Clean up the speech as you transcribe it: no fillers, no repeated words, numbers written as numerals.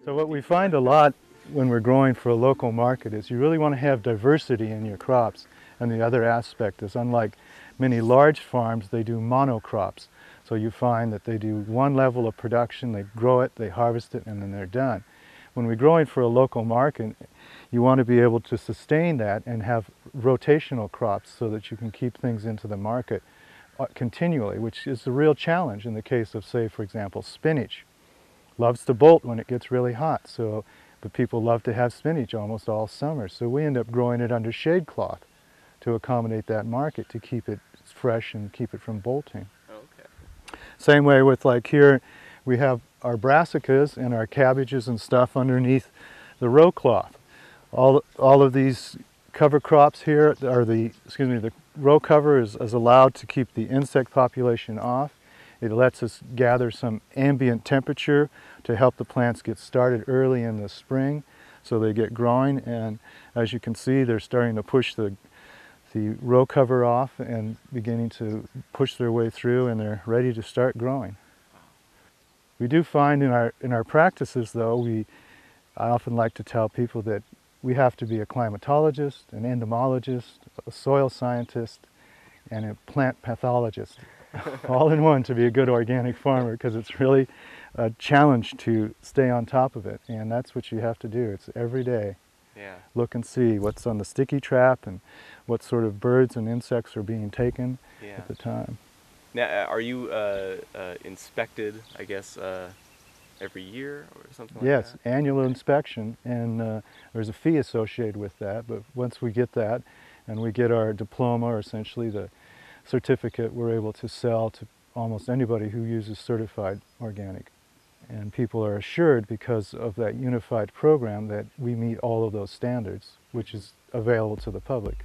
So what we find a lot when we're growing for a local market is you really want to have diversity in your crops. And the other aspect is, unlike many large farms, they do monocrops. So you find that they do one level of production, they grow it, they harvest it, and then they're done. When we're growing for a local market, you want to be able to sustain that and have rotational crops so that you can keep things into the market continually, which is the real challenge in the case of, say, for example, spinach. Loves to bolt when it gets really hot, but people love to have spinach almost all summer. So we end up growing it under shade cloth to accommodate that market, to keep it fresh and keep it from bolting. Okay. Same way with, like, here we have our brassicas and our cabbages and stuff underneath the row cloth. All of these cover crops here are the row cover is allowed to keep the insect population off. It lets us gather some ambient temperature to help the plants get started early in the spring so they get growing, and as you can see, they're starting to push the row cover off and beginning to push their way through, and they're ready to start growing. We do find in our practices, though, I often like to tell people that we have to be a climatologist, an entomologist, a soil scientist, and a plant pathologist, all in one, to be a good organic farmer, because it's really a challenge to stay on top of it, and that's what you have to do. It's every day. Yeah. Look and see what's on the sticky trap and what sort of birds and insects are being taken at the time. Now, are you inspected, I guess, every year or something like that? Yes, annual inspection, and there's a fee associated with that, but once we get that and we get our diploma, or essentially the certificate, we're able to sell to almost anybody who uses certified organic. And people are assured, because of that unified program, that we meet all of those standards, which is available to the public.